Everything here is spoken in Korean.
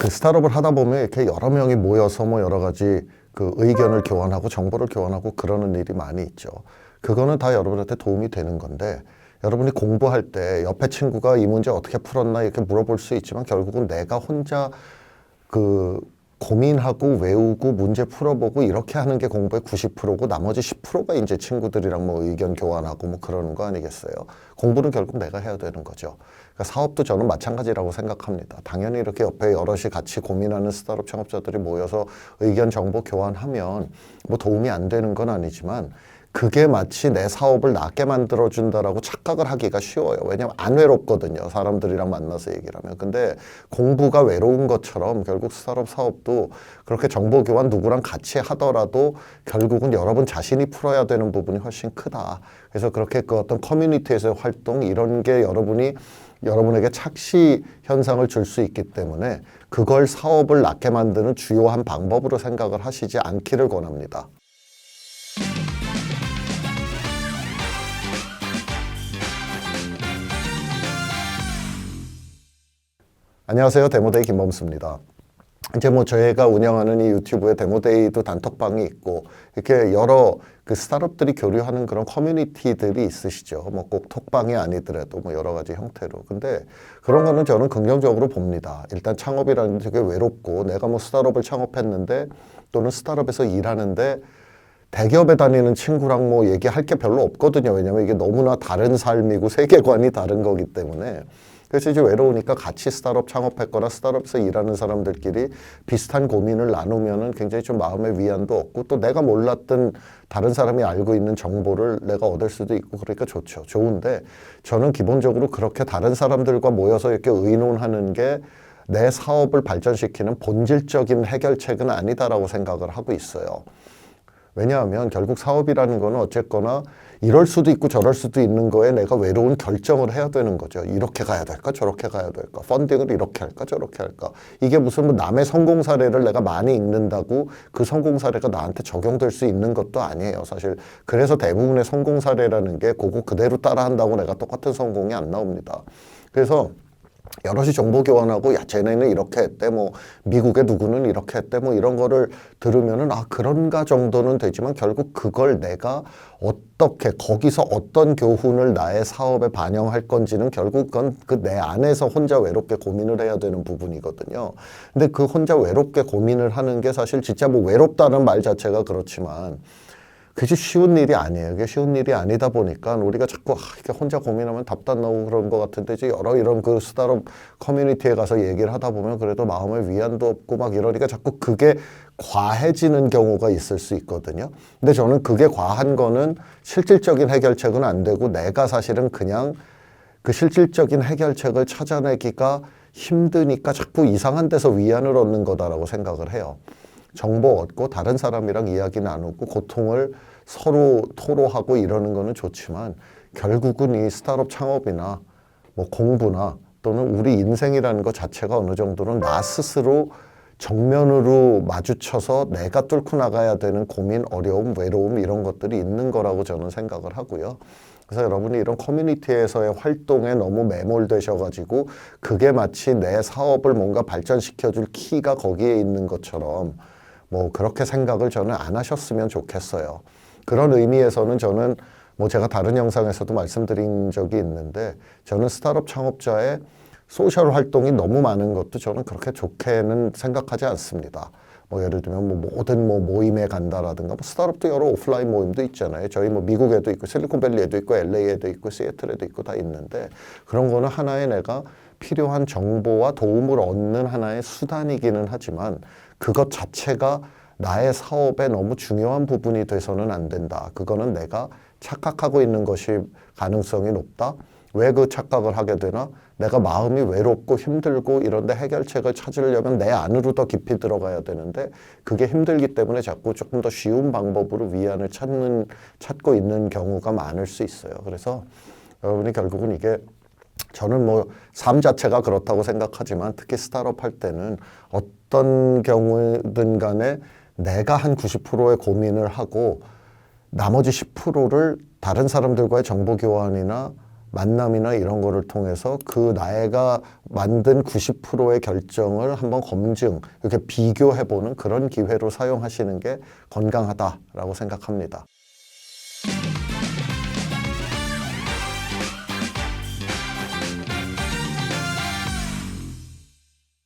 그 스타트업을 하다 보면 이렇게 여러 명이 모여서 뭐 여러 가지 그 의견을 교환하고 정보를 교환하고 그러는 일이 많이 있죠. 그거는 다 여러분한테 도움이 되는 건데, 여러분이 공부할 때 옆에 친구가 이 문제 어떻게 풀었나 이렇게 물어볼 수 있지만, 결국은 내가 혼자 그 고민하고 외우고 문제 풀어보고 이렇게 하는 게 공부의 90%고 나머지 10%가 이제 친구들이랑 뭐 의견 교환하고 뭐 그러는 거 아니겠어요. 공부는 결국 내가 해야 되는 거죠. 그러니까 사업도 저는 마찬가지라고 생각합니다. 당연히 이렇게 옆에 여럿이 같이 고민하는 스타트업 창업자들이 모여서 의견 정보 교환하면 뭐 도움이 안 되는 건 아니지만, 그게 마치 내 사업을 낫게 만들어준다라고 착각을 하기가 쉬워요. 왜냐하면 안 외롭거든요. 사람들이랑 만나서 얘기를 하면. 근데 공부가 외로운 것처럼 결국 스타트업 사업도 그렇게 정보 교환 누구랑 같이 하더라도 결국은 여러분 자신이 풀어야 되는 부분이 훨씬 크다. 그래서 그렇게 그 어떤 커뮤니티에서의 활동 이런 게 여러분에게 착시 현상을 줄 수 있기 때문에 그걸 사업을 낫게 만드는 주요한 방법으로 생각을 하시지 않기를 권합니다. 안녕하세요. 데모데이 김범수입니다. 이제 뭐 저희가 운영하는 이 유튜브에 데모데이도 단톡방이 있고 이렇게 여러 그 스타트업들이 교류하는 그런 커뮤니티들이 있으시죠. 뭐 꼭 톡방이 아니더라도 뭐 여러 가지 형태로. 근데 그런 거는 저는 긍정적으로 봅니다. 일단 창업이라는 게 되게 외롭고, 내가 뭐 스타트업을 창업했는데 또는 스타트업에서 일하는데 대기업에 다니는 친구랑 뭐 얘기할 게 별로 없거든요. 왜냐면 이게 너무나 다른 삶이고 세계관이 다른 거기 때문에. 그래서 이제 외로우니까 같이 스타트업 창업했거나 스타트업에서 일하는 사람들끼리 비슷한 고민을 나누면은 굉장히 좀 마음의 위안도 얻고, 또 내가 몰랐던 다른 사람이 알고 있는 정보를 내가 얻을 수도 있고, 그러니까 좋죠. 좋은데 저는 기본적으로 그렇게 다른 사람들과 모여서 이렇게 의논하는 게 내 사업을 발전시키는 본질적인 해결책은 아니다라고 생각을 하고 있어요. 왜냐하면 결국 사업이라는 거는 어쨌거나 이럴 수도 있고 저럴 수도 있는 거에 내가 외로운 결정을 해야 되는 거죠. 이렇게 가야 될까 저렇게 가야 될까, 펀딩을 이렇게 할까 저렇게 할까. 이게 무슨 뭐 남의 성공 사례를 내가 많이 읽는다고 그 성공 사례가 나한테 적용될 수 있는 것도 아니에요, 사실. 그래서 대부분의 성공 사례라는 게 그거 그대로 따라한다고 내가 똑같은 성공이 안 나옵니다. 그래서 여럿이 정보 교환하고, 야 쟤네는 이렇게 했대, 뭐 미국의 누구는 이렇게 했대, 뭐 이런 거를 들으면은 아 그런가 정도는 되지만, 결국 그걸 내가 어떻게 거기서 어떤 교훈을 나의 사업에 반영할 건지는 결국 그건 그 내 안에서 혼자 외롭게 고민을 해야 되는 부분이거든요. 근데 그 혼자 외롭게 고민을 하는 게 사실 진짜 뭐 외롭다는 말 자체가 그렇지만 그게 쉬운 일이 아니에요. 그게 쉬운 일이 아니다 보니까 우리가 자꾸 이렇게 혼자 고민하면 답답 나고 그런 것 같은데, 이제 여러 이런 그 스타트업 커뮤니티에 가서 얘기를 하다 보면 그래도 마음의 위안도 없고 막 이러니까 자꾸 그게 과해지는 경우가 있을 수 있거든요. 근데 저는 그게 과한 거는 실질적인 해결책은 안 되고, 내가 사실은 그냥 그 실질적인 해결책을 찾아내기가 힘드니까 자꾸 이상한 데서 위안을 얻는 거다라고 생각을 해요. 정보 얻고 다른 사람이랑 이야기 나누고 고통을 서로 토로하고 이러는 거는 좋지만, 결국은 이 스타트업 창업이나 뭐 공부나 또는 우리 인생이라는 것 자체가 어느 정도는 나 스스로 정면으로 마주쳐서 내가 뚫고 나가야 되는 고민, 어려움, 외로움 이런 것들이 있는 거라고 저는 생각을 하고요. 그래서 여러분이 이런 커뮤니티에서의 활동에 너무 매몰되셔가지고 그게 마치 내 사업을 뭔가 발전시켜줄 키가 거기에 있는 것처럼 뭐 그렇게 생각을 저는 안 하셨으면 좋겠어요. 그런 의미에서는 저는 뭐 제가 다른 영상에서도 말씀드린 적이 있는데, 저는 스타트업 창업자의 소셜 활동이 너무 많은 것도 저는 그렇게 좋게는 생각하지 않습니다. 뭐 예를 들면 뭐 모든 뭐 모임에 간다라든가, 뭐 스타트업도 여러 오프라인 모임도 있잖아요. 저희 뭐 미국에도 있고 실리콘밸리에도 있고 LA에도 있고 시애틀에도 있고 다 있는데, 그런 거는 하나의 내가 필요한 정보와 도움을 얻는 하나의 수단이기는 하지만 그것 자체가 나의 사업에 너무 중요한 부분이 돼서는 안 된다. 그거는 내가 착각하고 있는 것이 가능성이 높다. 왜 그 착각을 하게 되나? 내가 마음이 외롭고 힘들고 이런데 해결책을 찾으려면 내 안으로 더 깊이 들어가야 되는데, 그게 힘들기 때문에 자꾸 조금 더 쉬운 방법으로 위안을 찾고 있는 경우가 많을 수 있어요. 그래서 여러분이 결국은 이게, 저는 뭐 삶 자체가 그렇다고 생각하지만 특히 스타트업 할 때는 어떤 경우든 간에 내가 한 90%의 고민을 하고 나머지 10%를 다른 사람들과의 정보 교환이나 만남이나 이런 거를 통해서 그 나이가 만든 90%의 결정을 한번 검증, 이렇게 비교해보는 그런 기회로 사용하시는 게 건강하다라고 생각합니다.